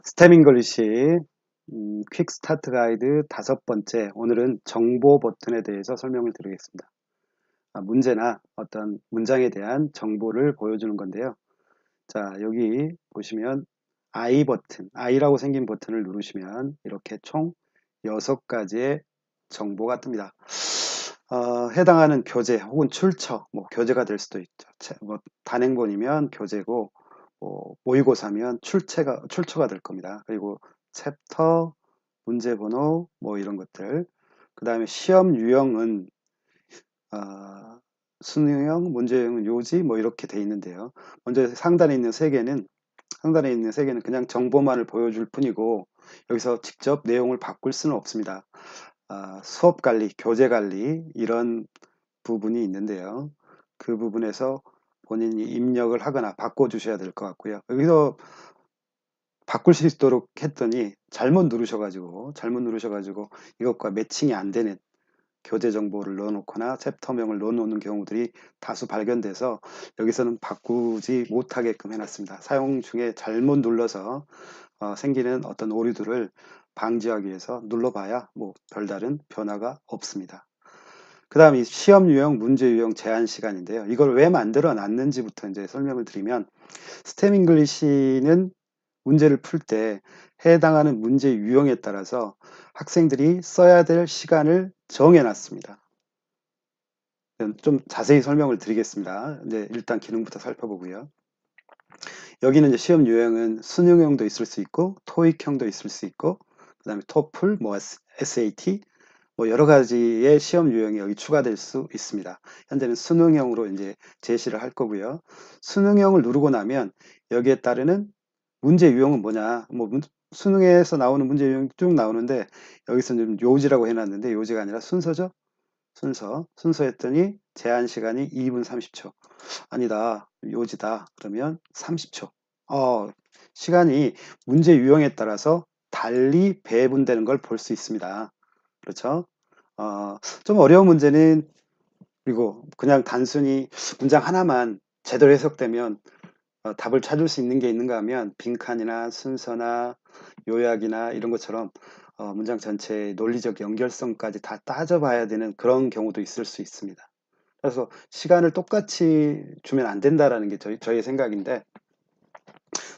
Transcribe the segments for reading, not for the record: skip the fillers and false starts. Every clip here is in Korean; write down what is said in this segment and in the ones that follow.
스템 잉글리시 퀵 스타트 가이드 5번째. 오늘은 정보 버튼에 대해서 설명을 드리겠습니다. 문제나 어떤 문장에 대한 정보를 보여주는 건데요. 자, 여기 보시면 I 버튼, I라고 생긴 버튼을 누르시면 이렇게 총 6가지의 정보가 뜹니다. 해당하는 교재 혹은 출처, 교재가 될 수도 있죠. 단행본이면 교재고, 모의고사면 출처가 될 겁니다. 그리고 챕터, 문제번호, 이런 것들. 그 다음에 시험 유형은, 어, 수능형, 문제형은 요지, 이렇게 돼 있는데요. 먼저 상단에 있는 세 개는 그냥 정보만을 보여줄 뿐이고, 여기서 직접 내용을 바꿀 수는 없습니다. 수업 관리, 교재 관리, 이런 부분이 있는데요. 그 부분에서 본인이 입력을 하거나 바꿔주셔야 될 것 같고요. 여기서 바꿀 수 있도록 했더니 잘못 누르셔가지고 이것과 매칭이 안 되는 교재 정보를 넣어놓거나 챕터명을 넣어놓는 경우들이 다수 발견돼서 여기서는 바꾸지 못하게끔 해놨습니다. 사용 중에 잘못 눌러서 생기는 어떤 오류들을 방지하기 위해서 눌러봐야 별다른 변화가 없습니다. 그 다음 이 시험 유형, 문제 유형 제한 시간인데요. 이걸 왜 만들어 놨는지부터 이제 설명을 드리면, 스템 잉글리시는 문제를 풀 때 해당하는 문제 유형에 따라서 학생들이 써야 될 시간을 정해 놨습니다. 좀 자세히 설명을 드리겠습니다. 이제 일단 기능부터 살펴보고요. 여기는 이제 시험 유형은 수능형도 있을 수 있고, 토익형도 있을 수 있고, 그 다음에 토플, SAT, 여러 가지의 시험 유형이 여기 추가될 수 있습니다. 현재는 수능형으로 이제 제시를 할 거고요. 수능형을 누르고 나면 여기에 따르는 문제 유형은 뭐냐? 수능에서 나오는 문제 유형이 쭉 나오는데, 여기서는 요지라고 해놨는데 요지가 아니라 순서죠. 순서 했더니 제한 시간이 2분 30초. 아니다, 요지다. 그러면 30초. 시간이 문제 유형에 따라서 달리 배분되는 걸 볼 수 있습니다. 그렇죠? 좀 어려운 문제는, 그리고 그냥 단순히 문장 하나만 제대로 해석되면 답을 찾을 수 있는 게 있는가 하면, 빈칸이나 순서나 요약이나 이런 것처럼 문장 전체의 논리적 연결성까지 다 따져봐야 되는 그런 경우도 있을 수 있습니다. 그래서 시간을 똑같이 주면 안 된다라는 게 저희의 생각인데,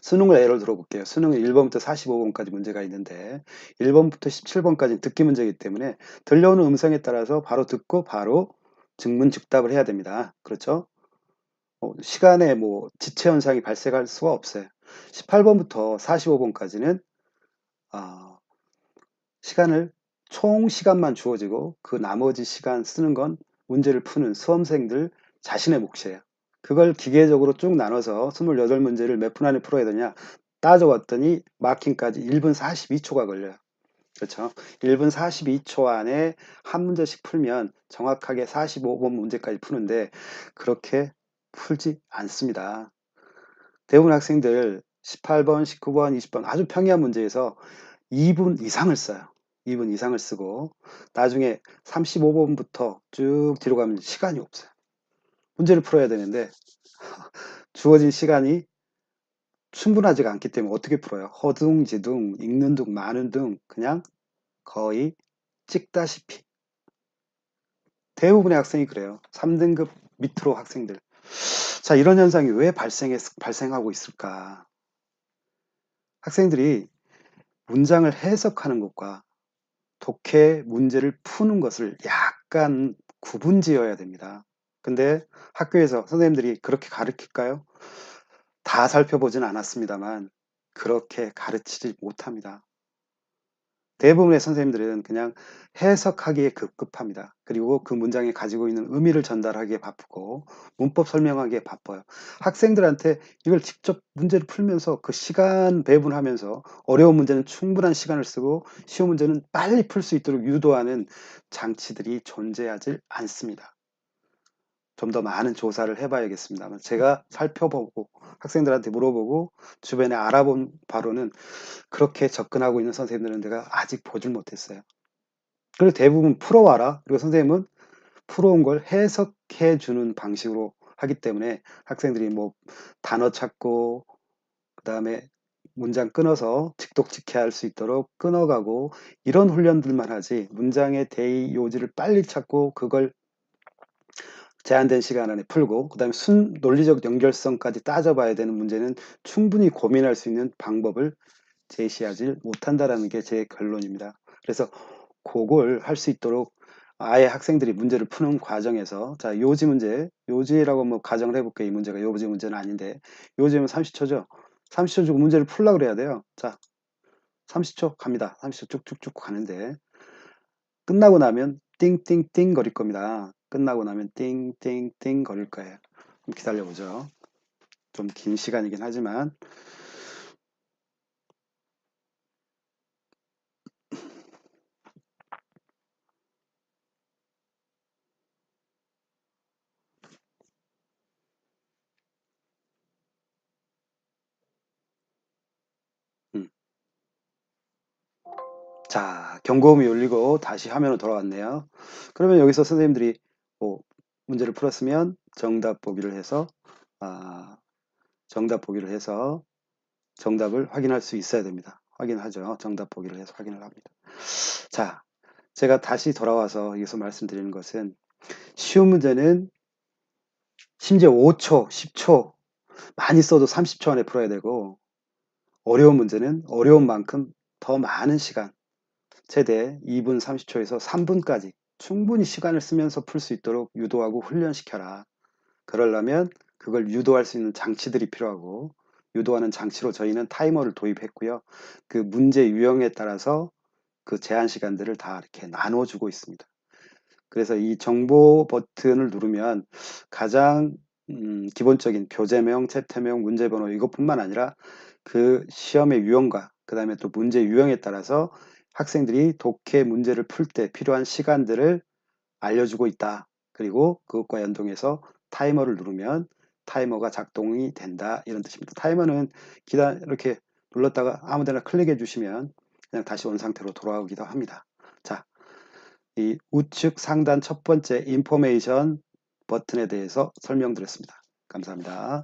수능을 예를 들어 볼게요. 수능은 1번부터 45번까지 문제가 있는데 1번부터 17번까지 듣기 문제이기 때문에 들려오는 음성에 따라서 바로 듣고 바로 즉문즉답을 해야 됩니다. 그렇죠? 시간에 지체 현상이 발생할 수가 없어요. 18번부터 45번까지는 시간을 총 시간만 주어지고 그 나머지 시간 쓰는 건 문제를 푸는 수험생들 자신의 몫이에요. 그걸 기계적으로 쭉 나눠서 28문제를 몇 분 안에 풀어야 되냐 따져봤더니 마킹까지 1분 42초가 걸려요. 그렇죠? 1분 42초 안에 한 문제씩 풀면 정확하게 45번 문제까지 푸는데, 그렇게 풀지 않습니다. 대부분 학생들 18번, 19번, 20번 아주 평이한 문제에서 2분 이상을 써요. 2분 이상을 쓰고 나중에 35번부터 쭉 뒤로 가면 시간이 없어요. 문제를 풀어야 되는데 주어진 시간이 충분하지가 않기 때문에 어떻게 풀어요? 허둥지둥, 읽는 둥, 마는 둥, 그냥 거의 찍다시피. 대부분의 학생이 그래요. 3등급 밑으로 학생들. 자, 이런 현상이 왜 발생하고 있을까? 학생들이 문장을 해석하는 것과 독해 문제를 푸는 것을 약간 구분지어야 됩니다. 근데 학교에서 선생님들이 그렇게 가르칠까요? 다 살펴보진 않았습니다만 그렇게 가르치지 못합니다. 대부분의 선생님들은 그냥 해석하기에 급급합니다. 그리고 그 문장이 가지고 있는 의미를 전달하기에 바쁘고 문법 설명하기에 바빠요. 학생들한테 이걸 직접 문제를 풀면서 그 시간 배분하면서 어려운 문제는 충분한 시간을 쓰고 쉬운 문제는 빨리 풀 수 있도록 유도하는 장치들이 존재하지 않습니다. 좀 더 많은 조사를 해봐야겠습니다만, 제가 살펴보고 학생들한테 물어보고 주변에 알아본 바로는 그렇게 접근하고 있는 선생님들은 내가 아직 보질 못했어요. 그리고 대부분 풀어와라. 그리고 선생님은 풀어온 걸 해석해 주는 방식으로 하기 때문에 학생들이 단어 찾고, 그 다음에 문장 끊어서 직독직해할 수 있도록 끊어가고 이런 훈련들만 하지 문장의 대의 요지를 빨리 찾고 그걸 제한된 시간 안에 풀고 그다음에 논리적 연결성까지 따져봐야 되는 문제는 충분히 고민할 수 있는 방법을 제시하지 못한다라는 게 제 결론입니다. 그래서 그걸 할 수 있도록 아예 학생들이 문제를 푸는 과정에서 자 요지 문제, 요지라고 뭐 가정을 해볼게요. 이 문제가 요지 문제는 아닌데 요지면 30초죠. 30초 주고 문제를 풀려고 그래야 돼요. 자 30초 갑니다. 30초 쭉쭉쭉 가는데 끝나고 나면 띵띵띵 거릴 겁니다. 끝나고 나면 띵띵띵 거릴 거예요. 좀 기다려보죠. 좀 긴 시간이긴 하지만 음. 자, 경고음이 울리고 다시 화면으로 돌아왔네요. 그러면 여기서 선생님들이 뭐 문제를 풀었으면 정답 보기를 해서 정답 보기를 해서 정답을 확인할 수 있어야 됩니다. 확인하죠. 정답 보기를 해서 확인을 합니다. 자, 제가 다시 돌아와서 여기서 말씀드리는 것은 쉬운 문제는 심지어 5초, 10초 많이 써도 30초 안에 풀어야 되고 어려운 문제는 어려운 만큼 더 많은 시간 최대 2분 30초에서 3분까지 충분히 시간을 쓰면서 풀 수 있도록 유도하고 훈련시켜라. 그러려면 그걸 유도할 수 있는 장치들이 필요하고 유도하는 장치로 저희는 타이머를 도입했고요. 그 문제 유형에 따라서 그 제한 시간들을 다 이렇게 나눠주고 있습니다. 그래서 이 정보 버튼을 누르면 가장 기본적인 교재명, 챕터명, 문제번호 이것뿐만 아니라 그 시험의 유형과 그 다음에 또 문제 유형에 따라서 학생들이 독해 문제를 풀 때 필요한 시간들을 알려주고 있다. 그리고 그것과 연동해서 타이머를 누르면 타이머가 작동이 된다. 이런 뜻입니다. 타이머는 이렇게 눌렀다가 아무데나 클릭해 주시면 그냥 다시 온 상태로 돌아오기도 합니다. 자, 이 우측 상단 첫 번째 인포메이션 버튼에 대해서 설명드렸습니다. 감사합니다.